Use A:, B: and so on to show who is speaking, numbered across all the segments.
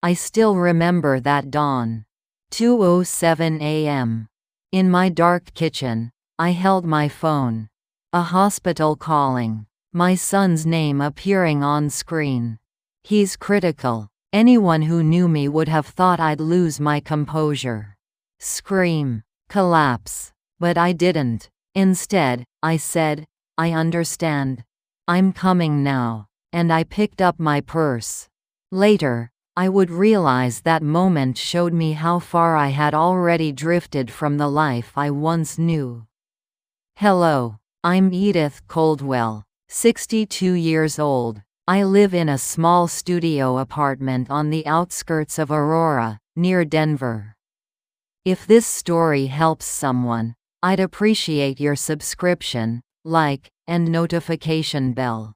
A: I still remember that dawn. 2:07 a.m. In my dark kitchen, I held my phone. A hospital calling. My son's name appearing on screen. He's critical. Anyone who knew me would have thought I'd lose my composure. Scream. Collapse. But I didn't. Instead, I said, "I understand. I'm coming now." And I picked up my purse. Later, I would realize that moment showed me how far I had already drifted from the life I once knew. Hello. I'm Edith Coldwell, 62 years old. I live in a small studio apartment on the outskirts of Aurora, near Denver. If this story helps someone, I'd appreciate your subscription, like, and notification bell.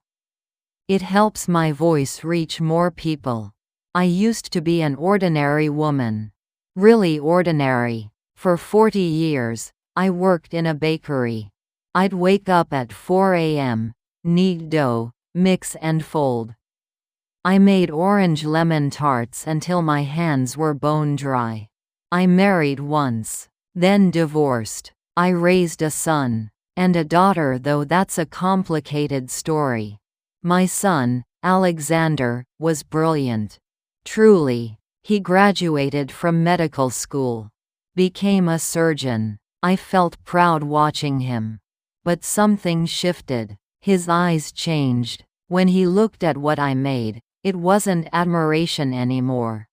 A: It helps my voice reach more people. I used to be an ordinary woman. Really ordinary. For 40 years, I worked in a bakery. I'd wake up at 4 a.m., knead dough, mix and fold. I made orange lemon tarts until my hands were bone dry. I married once, then divorced. I raised a son. And a daughter, though that's a complicated story. My son, Alexander, was brilliant. Truly. He graduated from medical school. Became a surgeon. I felt proud watching him. But something shifted. His eyes changed. When he looked at what I made, it wasn't admiration anymore.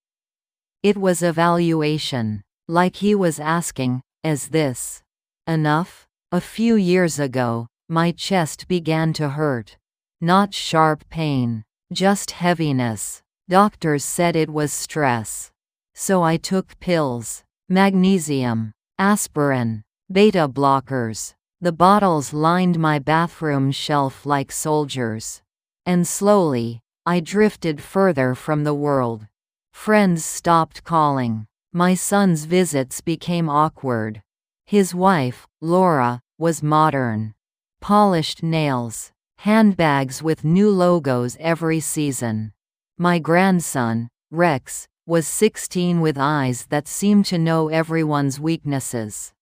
A: It was evaluation. Like he was asking, "Is this enough?" A few years ago, my chest began to hurt. Not sharp pain, just heaviness. Doctors said it was stress. So I took pills. Magnesium, aspirin, beta blockers. The bottles lined my bathroom shelf like soldiers. And slowly, I drifted further from the world. Friends stopped calling. My son's visits became awkward. His wife, Laura, was modern. Polished nails. Handbags with new logos every season. My grandson, Rex, was 16 with eyes that seemed to know everyone's weaknesses.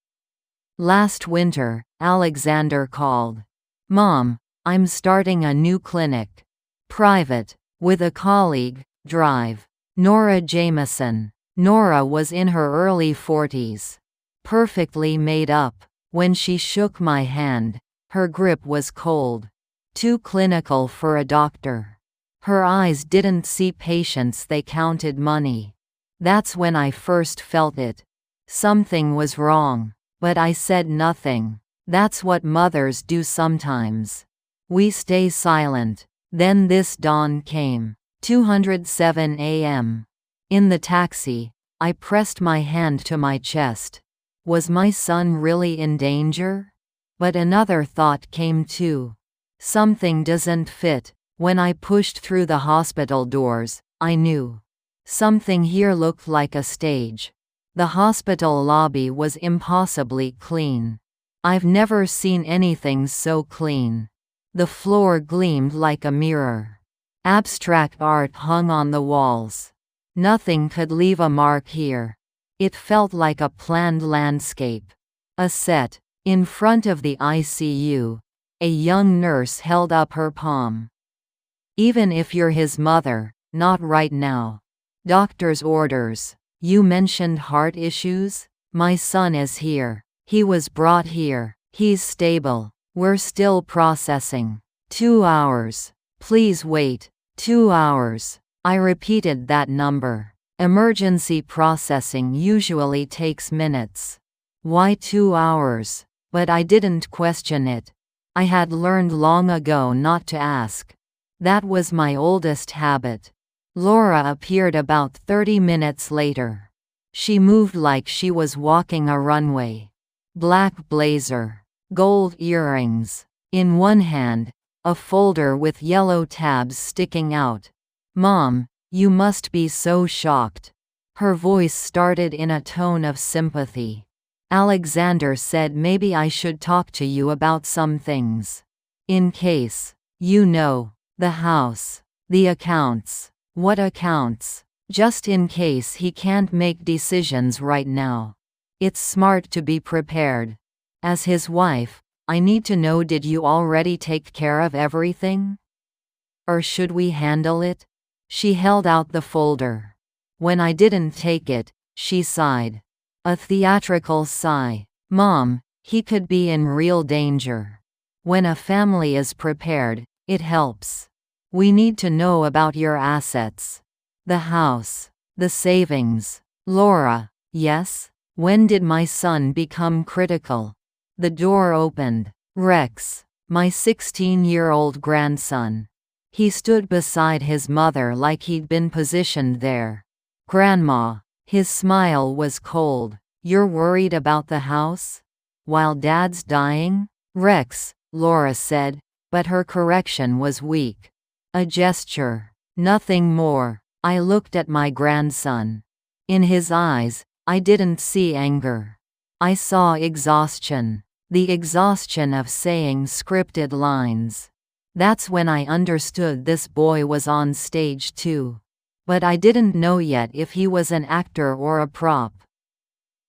A: Last winter, Alexander called. "Mom, I'm starting a new clinic. Private, with a colleague, drive. Nora Jameson." Nora was in her early 40s. Perfectly made up. When she shook my hand, her grip was cold. Too clinical for a doctor. Her eyes didn't see patients, they counted money. That's when I first felt it. Something was wrong. But I said nothing. That's what mothers do sometimes. We stay silent. Then this dawn came. 2:07 a.m. In the taxi, I pressed my hand to my chest. Was my son really in danger? But another thought came too. Something doesn't fit. When I pushed through the hospital doors, I knew. Something here looked like a stage. The hospital lobby was impossibly clean. I've never seen anything so clean. The floor gleamed like a mirror. Abstract art hung on the walls. Nothing could leave a mark here. It felt like a planned landscape. A set. In front of the ICU, a young nurse held up her palm. "Even if you're his mother, not right now. Doctor's orders. You mentioned heart issues? My son is here. He was brought here. He's stable. We're still processing. 2 hours. Please wait. 2 hours." I repeated that number. Emergency processing usually takes minutes. Why 2 hours? But I didn't question it. I had learned long ago not to ask. That was my oldest habit. Laura appeared about 30 minutes later. She moved like she was walking a runway. Black blazer. Gold earrings. In one hand, a folder with yellow tabs sticking out. "Mom, you must be so shocked." Her voice started in a tone of sympathy. "Alexander said maybe I should talk to you about some things. In case, you know, the house, the accounts." "What accounts?" just in case he can't make decisions right now. It's smart to be prepared. As his wife, I need to know, did you already take care of everything? Or should we handle it? She held out the folder. When I didn't take it, she sighed. A theatrical sigh. Mom, he could be in real danger. When a family is prepared, it helps. We need to know about your assets. The house. The savings. Laura, yes? When did my son become critical? The door opened. Rex, my 16-year-old grandson. He stood beside his mother like he'd been positioned there. Grandma. His smile was cold. You're worried about the house? While Dad's dying? Rex, Laura said, but her correction was weak. A gesture. Nothing more. I looked at my grandson. In his eyes, I didn't see anger. I saw exhaustion. The exhaustion of saying scripted lines. That's when I understood this boy was on stage too. But I didn't know yet if he was an actor or a prop.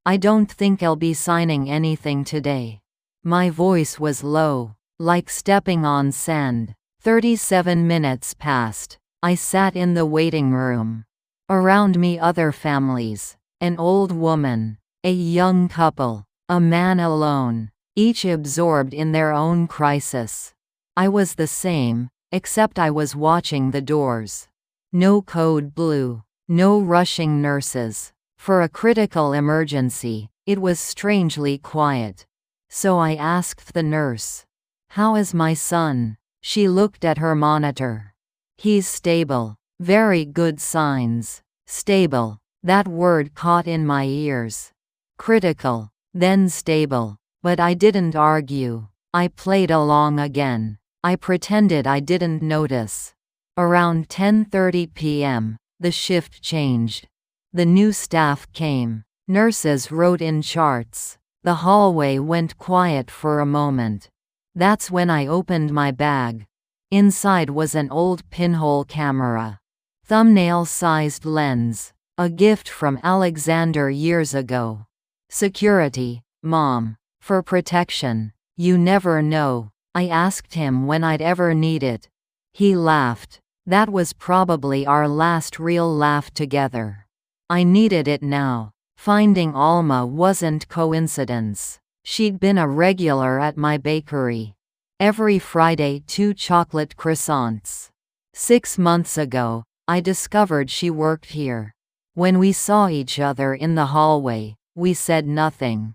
A: I don't think I'll be signing anything today. My voice was low, like stepping on sand. 37 minutes passed. I sat in the waiting room. Around me other families. An old woman. A young couple. A man alone. Each absorbed in their own crisis. I was the same, except I was watching the doors. No code blue. No rushing nurses. For a critical emergency, it was strangely quiet. So I asked the nurse, "How is my son?" She looked at her monitor. "He's stable. Very good signs." Stable. That word caught in my ears. Critical. Then stable. But I didn't argue. I played along again. I pretended I didn't notice. Around 10:30 p.m., the shift changed. The new staff came. Nurses wrote in charts. The hallway went quiet for a moment. That's when I opened my bag. Inside was an old pinhole camera. Thumbnail-sized lens. A gift from Alexander years ago. Security, Mom. For protection. You never know. I asked him when I'd ever need it. He laughed. That was probably our last real laugh together. I needed it now. Finding Alma wasn't coincidence. She'd been a regular at my bakery. Every Friday 2 chocolate croissants. 6 months ago, I discovered she worked here. When we saw each other in the hallway, we said nothing.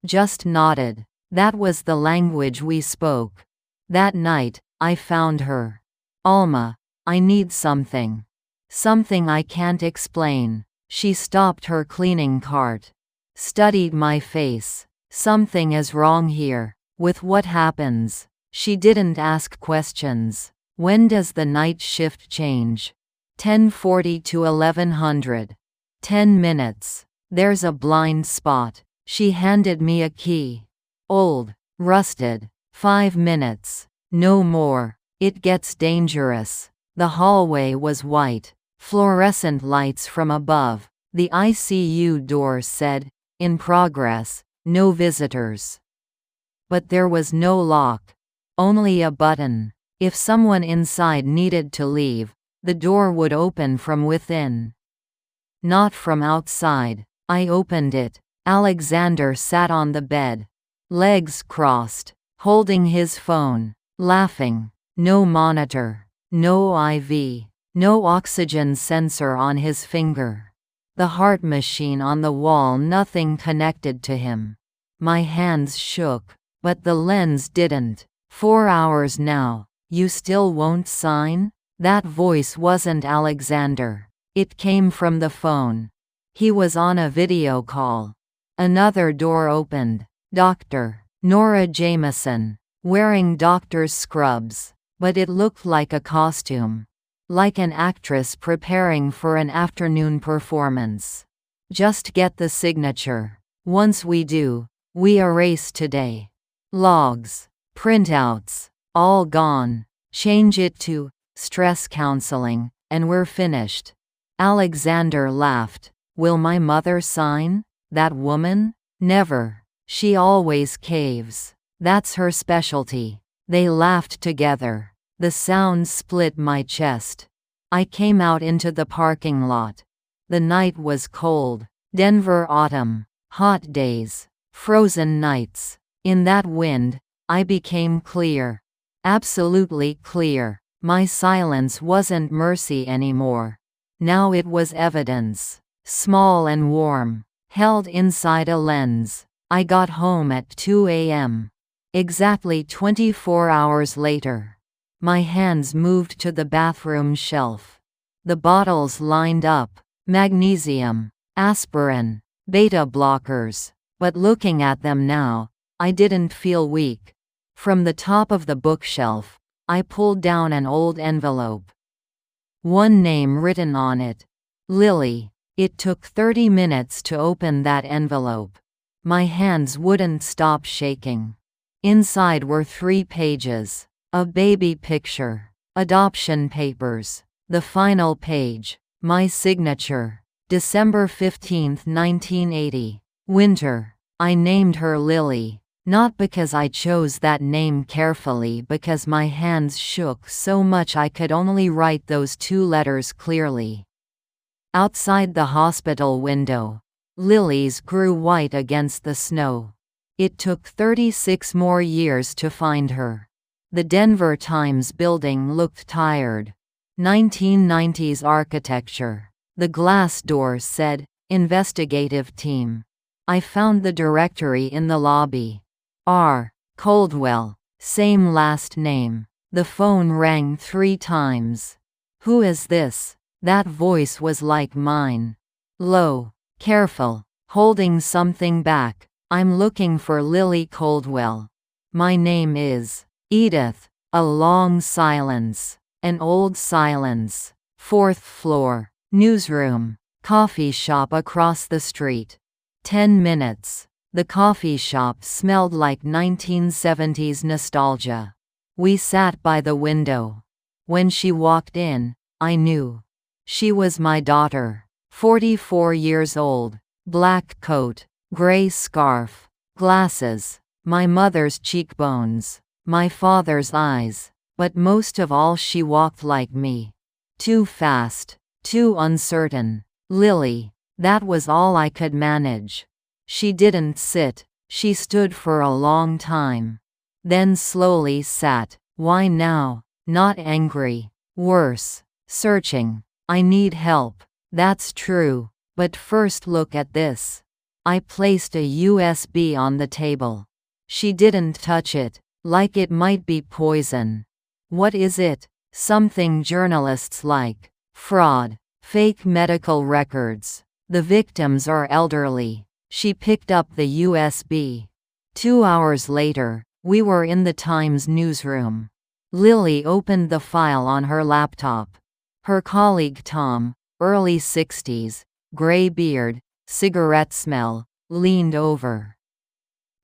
A: Just nodded. That was the language we spoke. That night, I found her. Alma, I need something. Something I can't explain. She stopped her cleaning cart. Studied my face. Something is wrong here. With what happens? She didn't ask questions. When does the night shift change? 10:40 to 1100. 10 minutes. There's a blind spot. She handed me a key. Old. Rusted. 5 minutes. No more. It gets dangerous. The hallway was white. Fluorescent lights from above. The ICU door said, "In progress, no visitors." But there was no lock. Only a button. If someone inside needed to leave, the door would open from within. Not from outside. I opened it. Alexander sat on the bed. Legs crossed. Holding his phone. Laughing. No monitor. No IV. No oxygen sensor on his finger. The heart machine on the wall, nothing connected to him. My hands shook. But the lens didn't. 4 hours now. You still won't sign? That voice wasn't Alexander. It came from the phone. He was on a video call. Another door opened. Dr. Nora Jameson. Wearing doctor's scrubs. But it looked like a costume. Like an actress preparing for an afternoon performance. Just get the signature. Once we do, we erase today. Logs. Printouts. All gone. Change it to stress counseling, and we're finished. Alexander laughed. Will my mother sign? That woman? Never. She always caves. That's her specialty. They laughed together. The sound split my chest. I came out into the parking lot. The night was cold. Denver autumn. Hot days. Frozen nights. In that wind, I became clear. Absolutely clear. My silence wasn't mercy anymore. Now it was evidence. Small and warm. Held inside a lens. I got home at 2 a.m. Exactly 24 hours later. My hands moved to the bathroom shelf. The bottles lined up. Magnesium, aspirin, beta blockers. But looking at them now, I didn't feel weak. From the top of the bookshelf, I pulled down an old envelope. One name written on it. Lily. It took 30 minutes to open that envelope. My hands wouldn't stop shaking. Inside were 3 pages. A baby picture. Adoption papers. The final page. My signature. December 15, 1980. Winter. I named her Lily. Not because I chose that name carefully, because my hands shook so much I could only write those 2 letters clearly. Outside the hospital window, lilies grew white against the snow. It took 36 more years to find her. The Denver Times building looked tired. 1990s architecture. The glass door said, "Investigative Team." I found the directory in the lobby. R. Coldwell. Same last name. The phone rang 3 times. Who is this? That voice was like mine. Low. Careful. Holding something back. I'm looking for Lily Coldwell. My name is Edith. A long silence. An old silence. 4th floor. Newsroom. Coffee shop across the street. 10 minutes. The coffee shop smelled like 1970s nostalgia. We sat by the window. When she walked in, I knew. She was my daughter. 44 years old. Black coat. Gray scarf. Glasses. My mother's cheekbones. My father's eyes. But most of all, she walked like me. Too fast. Too uncertain. Lily. That was all I could manage. She didn't sit. She stood for a long time. Then slowly sat. Why now? Not angry. Worse. Searching. I need help. That's true. But first look at this. I placed a USB on the table. She didn't touch it, like it might be poison. What is it? Something journalists like. Fraud. Fake medical records. The victims are elderly. She picked up the USB. 2 hours later, we were in the Times newsroom. Lily opened the file on her laptop. Her colleague Tom, early 60s, gray beard, cigarette smell, leaned over.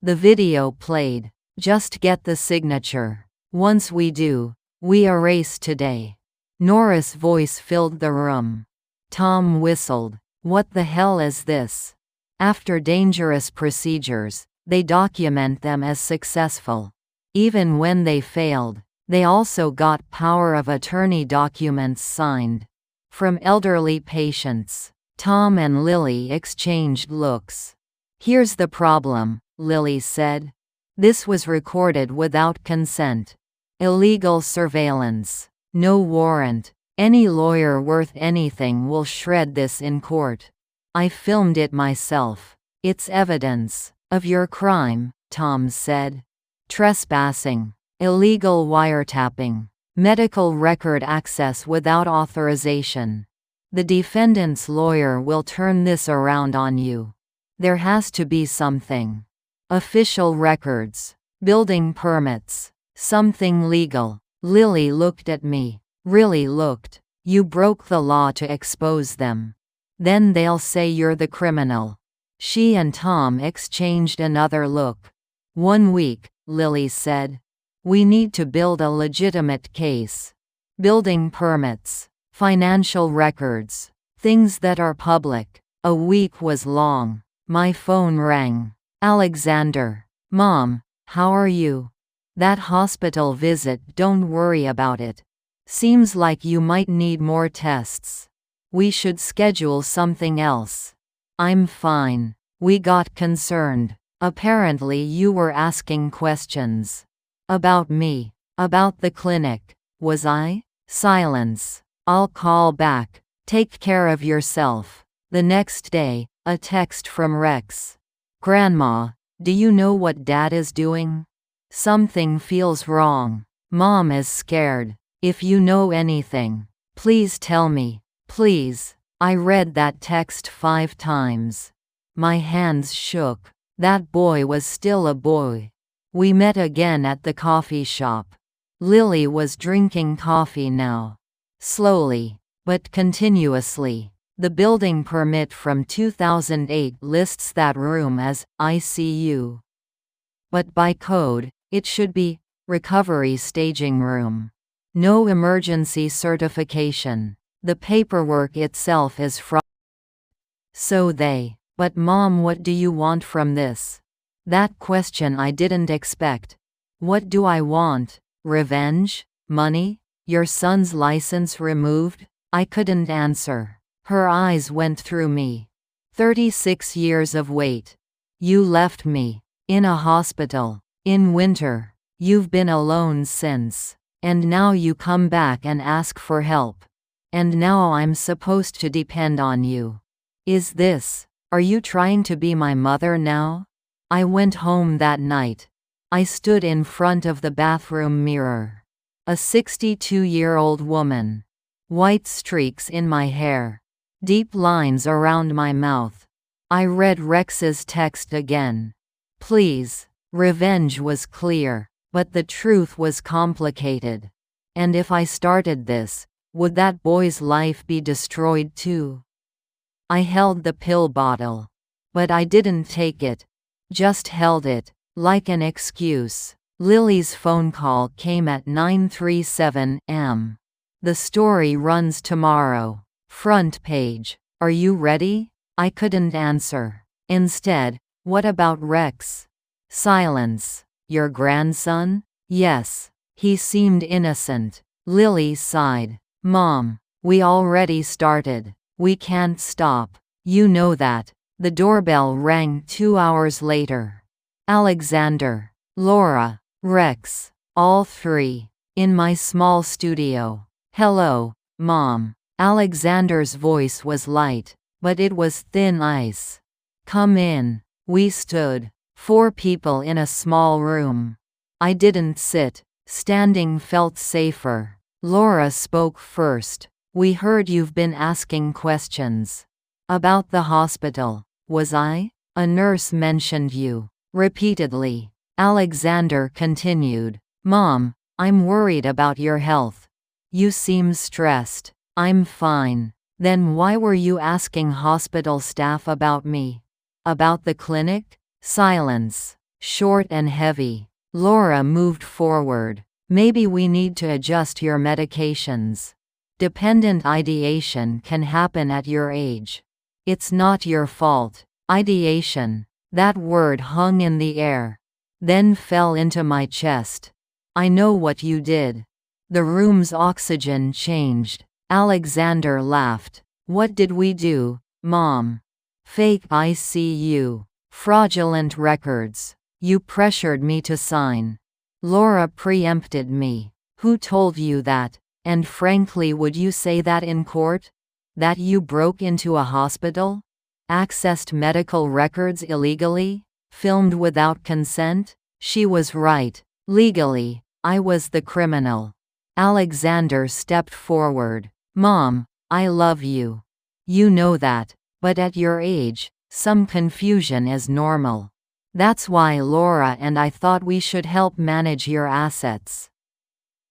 A: The video played. Just get the signature. Once we do, we erase today. Nora's voice filled the room. Tom whistled. What the hell is this? After dangerous procedures, they document them as successful. Even when they failed, they also got power of attorney documents signed. From elderly patients. Tom and Lily exchanged looks. Here's the problem, Lily said. This was recorded without consent. Illegal surveillance. No warrant. Any lawyer worth anything will shred this in court. I filmed it myself. It's evidence of your crime, Tom said. Trespassing. Illegal wiretapping. Medical record access without authorization. The defendant's lawyer will turn this around on you. There has to be something. Official records. Building permits. Something legal. Lily looked at me. Really looked. You broke the law to expose them. Then they'll say you're the criminal. She and Tom exchanged another look. 1 week, Lily said. We need to build a legitimate case. Building permits. Financial records. Things that are public. A week was long. My phone rang. Alexander. Mom, how are you? That hospital visit, don't worry about it. Seems like you might need more tests. We should schedule something else. I'm fine. We got concerned. Apparently you were asking questions. About me. About the clinic. Was I? Silence. I'll call back. Take care of yourself. The next day, a text from Rex. Grandma, do you know what Dad is doing? Something feels wrong. Mom is scared. If you know anything, please tell me. Please. I read that text 5 times. My hands shook. That boy was still a boy. We met again at the coffee shop. Lily was drinking coffee now. Slowly, but continuously. The building permit from 2008 lists that room as ICU. But by code, it should be recovery staging room. No emergency certification. The paperwork itself is But Mom, what do you want from this? That question I didn't expect. What do I want? Revenge? Money? Your son's license removed? I couldn't answer. Her eyes went through me. 36 years of wait. You left me. In a hospital. In winter. You've been alone since. And now you come back and ask for help. And now I'm supposed to depend on you. Are you trying to be my mother now? I went home that night. I stood in front of the bathroom mirror. A 62-year-old woman. White streaks in my hair. Deep lines around my mouth. I read Rex's text again. Please. Revenge was clear, but the truth was complicated. And if I started this, would that boy's life be destroyed too? I held the pill bottle. But I didn't take it. Just held it, like an excuse. Lily's phone call came at 9:37 am. The story runs tomorrow. Front page. Are you ready? I couldn't answer. Instead, what about Rex? Silence. Your grandson? Yes. He seemed innocent. Lily sighed. Mom, we already started. We can't stop. You know that. The doorbell rang 2 hours later. Alexander, Laura, Rex, all 3. In my small studio. Hello, Mom. Alexander's voice was light, but it was thin ice. Come in. We stood. 4 people in a small room. I didn't sit. Standing felt safer. Laura spoke first. We heard you've been asking questions. About the hospital. Was I? A nurse mentioned you. Repeatedly. Alexander continued. Mom, I'm worried about your health. You seem stressed. I'm fine. Then why were you asking hospital staff about me? About the clinic? Silence. Short and heavy. Laura moved forward. Maybe we need to adjust your medications. Dependent ideation can happen at your age. It's not your fault. Ideation. That word hung in the air. Then fell into my chest. I know what you did. The room's oxygen changed. Alexander laughed. What did we do, Mom? Fake ICU. Fraudulent records. You pressured me to sign. Laura preempted me. Who told you that? And frankly, would you say that in court? That you broke into a hospital? Accessed medical records illegally? Filmed without consent? She was right. Legally, I was the criminal. Alexander stepped forward. Mom, I love you. You know that. But at your age, some confusion is normal. That's why Laura and I thought we should help manage your assets.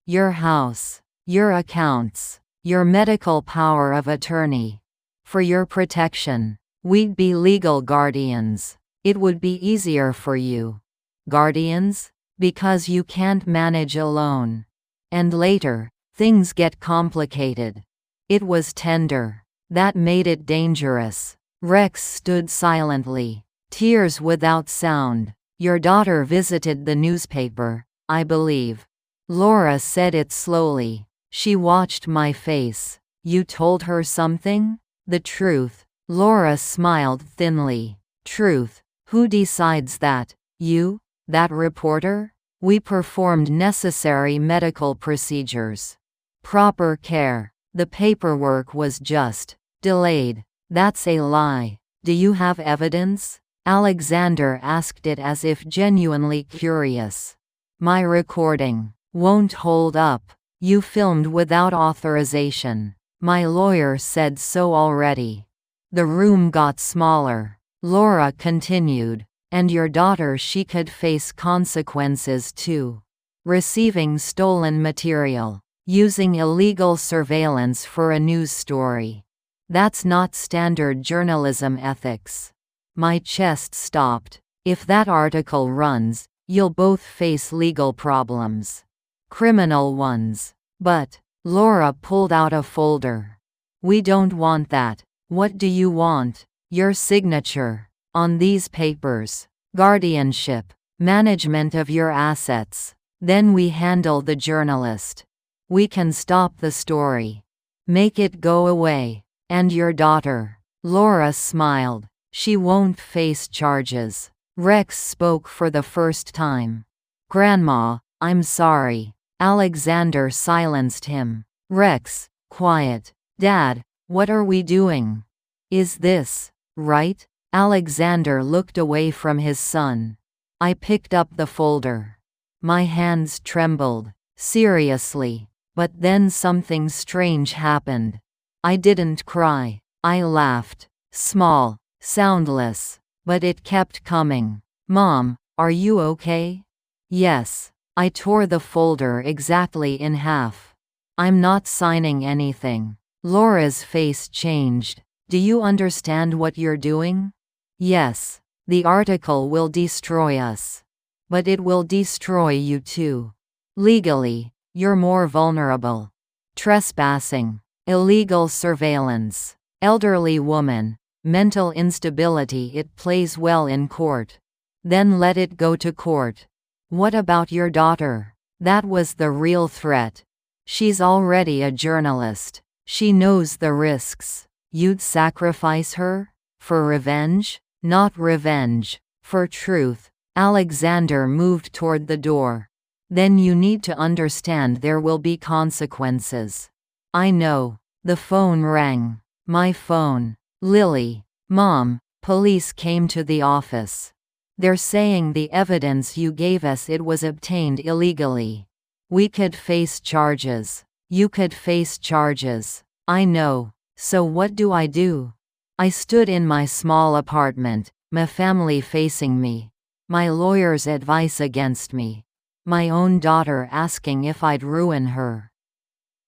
A: Your house. Your accounts. Your medical power of attorney. For your protection. We'd be legal guardians. It would be easier for you. Guardians? Because you can't manage alone. And later, things get complicated. It was tender. That made it dangerous. Rex stood silently, tears without sound. Your daughter visited the newspaper, I believe. Laura said it slowly. She watched my face. You told her something? The truth. Laura smiled thinly. Truth. Who decides that? You? That reporter? We performed necessary medical procedures. Proper care. The paperwork was just delayed. That's a lie. Do you have evidence? Alexander asked it as if genuinely curious. My recording won't hold up. You filmed without authorization. My lawyer said so already. The room got smaller. Laura continued. And your daughter, she could face consequences too. Receiving stolen material. Using illegal surveillance for a news story. That's not standard journalism ethics. My chest stopped. If that article runs, you'll both face legal problems. Criminal ones. But, Laura pulled out a folder. We don't want that. What do you want? Your signature. On these papers. Guardianship. Management of your assets. Then we handle the journalist. We can stop the story. Make it go away. And your daughter. Laura smiled. She won't face charges. Rex spoke for the first time. Grandma, I'm sorry. Alexander silenced him. Rex, quiet. Dad, what are we doing? Is this right? Alexander looked away from his son. I picked up the folder. My hands trembled. Seriously. But then something strange happened. I didn't cry. I laughed. Small. Soundless. But it kept coming. Mom, are you okay? Yes. I tore the folder exactly in half. I'm not signing anything. Laura's face changed. Do you understand what you're doing? Yes. The article will destroy us. But it will destroy you too. Legally, you're more vulnerable. Trespassing. Illegal surveillance. Elderly woman. Mental instability. It plays well in court. Then let it go to court. What about your daughter? That was the real threat. She's already a journalist. She knows the risks. You'd sacrifice her? For revenge? Not revenge. For truth. Alexander moved toward the door. Then you need to understand there will be consequences. I know. The phone rang. My phone. Lily. Mom, police came to the office. They're saying the evidence you gave us, it was obtained illegally. We could face charges. You could face charges. I know. So what do I do? I stood in my small apartment, my family facing me. My lawyer's advice against me. My own daughter asking if I'd ruin her.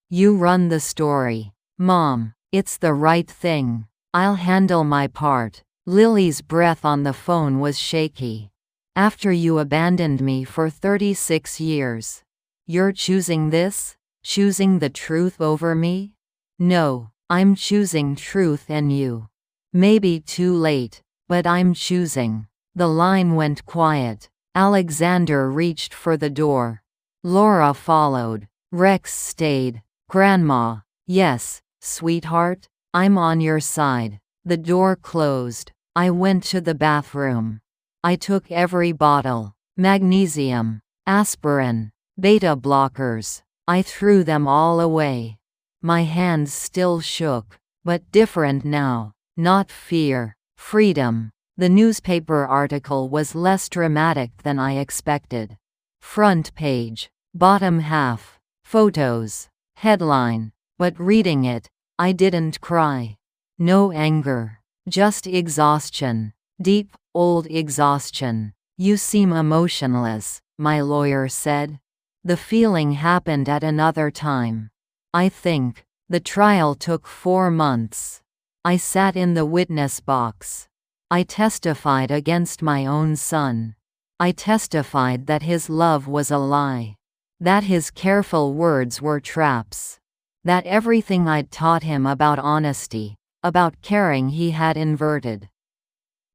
A: You run the story. Mom, it's the right thing. I'll handle my part. Lily's breath on the phone was shaky. After you abandoned me for 36 years. You're choosing this? Choosing the truth over me? No, I'm choosing truth and you. Maybe too late, but I'm choosing. The line went quiet. Alexander reached for the door. Laura followed. Rex stayed. Grandma. Yes, sweetheart, I'm on your side. The door closed. I went to the bathroom. I took every bottle. Magnesium. Aspirin. Beta blockers. I threw them all away. My hands still shook. But different now. Not fear. Freedom. The newspaper article was less dramatic than I expected. Front page. Bottom half. Photos. Headline. But reading it, I didn't cry. No anger. Just exhaustion. Deep, old exhaustion. You seem emotionless, my lawyer said. The feeling happened at another time. I think. The trial took 4 months. I sat in the witness box. I testified against my own son. I testified that his love was a lie. That his careful words were traps. That everything I'd taught him about honesty, about caring he had inverted.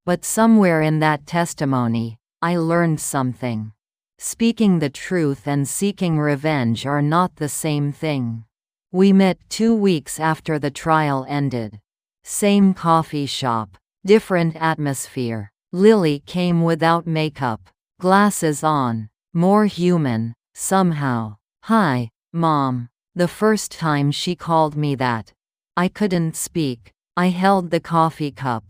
A: But somewhere in that testimony, I learned something. Speaking the truth and seeking revenge are not the same thing. We met 2 weeks after the trial ended. Same coffee shop, different atmosphere. Lily came without makeup, glasses on, more human, somehow. "Hi, Mom." The first time she called me that. I couldn't speak. I held the coffee cup.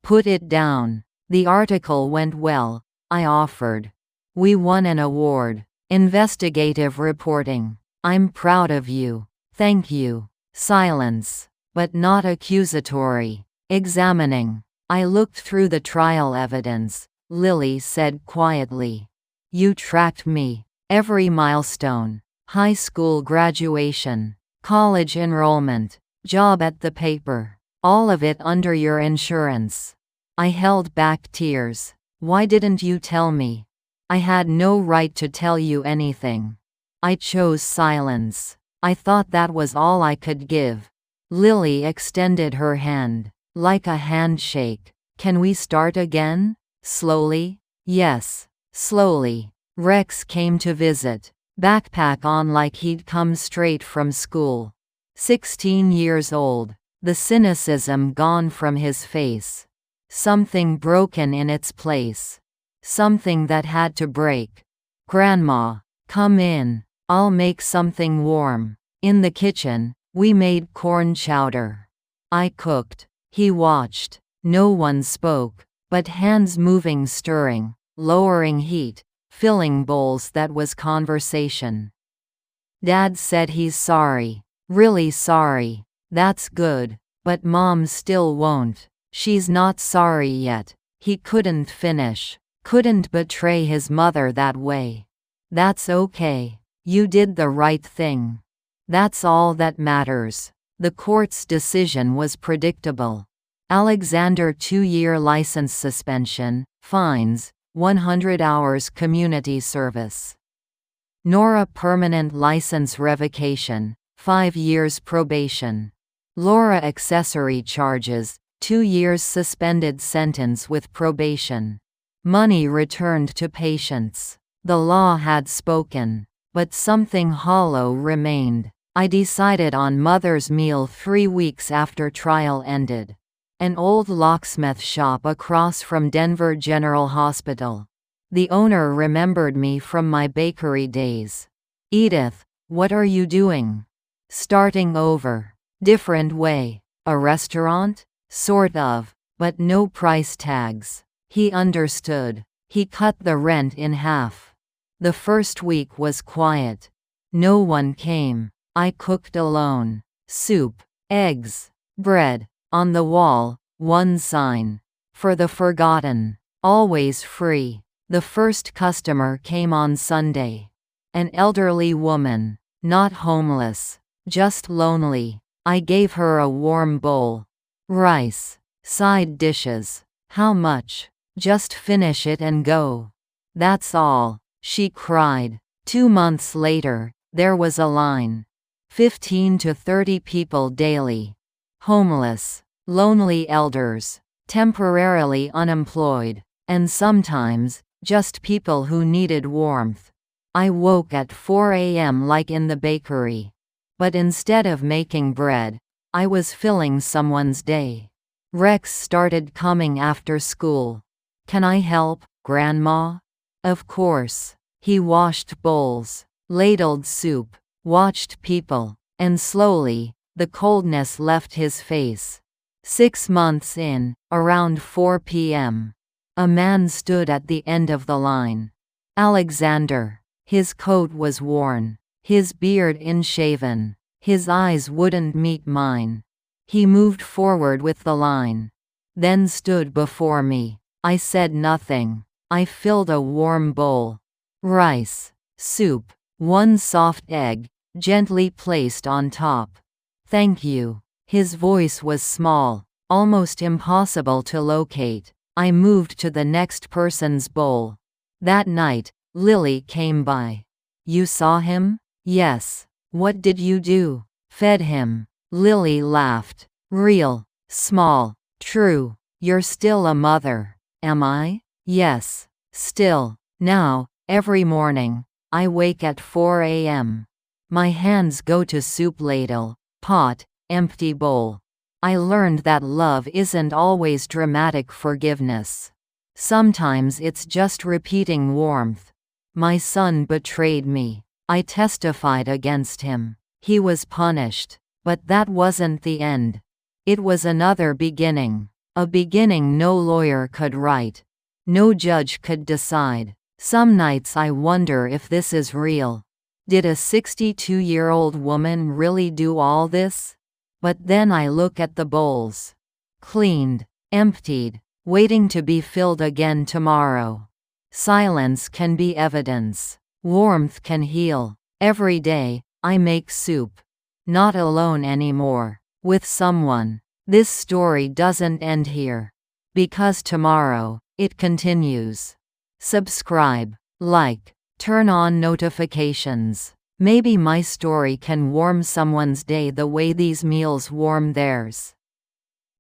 A: "Put it down." "The article went well," I offered. "We won an award. Investigative reporting. I'm proud of you." "Thank you." Silence. But not accusatory. Examining. I looked through the trial evidence. Lily said quietly. "You tracked me. Every milestone. High school graduation. College enrollment. Job at the paper. All of it under your insurance." I held back tears. "Why didn't you tell me?" "I had no right to tell you anything." I chose silence. I thought that was all I could give. Lily extended her hand. Like a handshake. "Can we start again?" Slowly. "Yes." Slowly. Rex came to visit. Backpack on like he'd come straight from school. 16 years old. The cynicism gone from his face. Something broken in its place. Something that had to break. "Grandma, come in. I'll make something warm." In the kitchen, we made corn chowder. I cooked. He watched. No one spoke, but hands moving, stirring, lowering heat, filling bowls. That was conversation. "Dad said he's sorry. Really sorry." "That's good. But Mom still won't." "She's not sorry yet." He couldn't finish. Couldn't betray his mother that way. "That's okay. You did the right thing. That's all that matters." The court's decision was predictable. Alexander 2-year license suspension, fines, 100 hours community service. Nora permanent license revocation, 5 years probation. Laura accessory charges, 2 years suspended sentence with probation. Money returned to patients. The law had spoken. But something hollow remained. I decided on mother's meal 3 weeks after trial ended. An old locksmith shop across from Denver General Hospital. The owner remembered me from my bakery days. "Edith, what are you doing?" "Starting over. Different way." "A restaurant?" "Sort of. But no price tags." He understood. He cut the rent in half. The first week was quiet. No one came. I cooked alone. Soup, eggs, bread. On the wall, one sign. "For the forgotten. Always free." The first customer came on Sunday. An elderly woman. Not homeless. Just lonely. I gave her a warm bowl. Rice. Side dishes. "How much?" "Just finish it and go." "That's all." She cried. 2 months later, there was a line. 15 to 30 people daily. Homeless. Lonely elders. Temporarily unemployed. And sometimes, just people who needed warmth. I woke at 4 a.m. like in the bakery. But instead of making bread, I was filling someone's day. Rex started coming after school. "Can I help, Grandma?" Of course. He washed bowls, ladled soup, watched people, and slowly, the coldness left his face. 6 months in, around 4 p.m. A man stood at the end of the line. Alexander. His coat was worn, his beard unshaven, his eyes wouldn't meet mine. He moved forward with the line. Then stood before me. I said nothing. I filled a warm bowl. Rice. Soup. One soft egg, gently placed on top. "Thank you." His voice was small, almost impossible to locate. I moved to the next person's bowl. That night, Lily came by. "You saw him?" "Yes." "What did you do?" "Fed him." Lily laughed. "Real." Small. True. You're still a mother. Am I? Yes. Still. Now, every morning, I wake at 4 a.m. My hands go to soup ladle, pot, empty bowl. I learned that love isn't always dramatic forgiveness. Sometimes it's just repeating warmth. My son betrayed me. I testified against him. He was punished. But that wasn't the end. It was another beginning. A beginning no lawyer could write. No judge could decide. Some nights I wonder if this is real. Did a 62-year-old woman really do all this? But then I look at the bowls. Cleaned. Emptied. Waiting to be filled again tomorrow. Silence can be evidence. Warmth can heal. Every day, I make soup. Not alone anymore. With someone. This story doesn't end here. Because tomorrow, it continues. Subscribe. Like. Turn on notifications. Maybe my story can warm someone's day the way these meals warm theirs.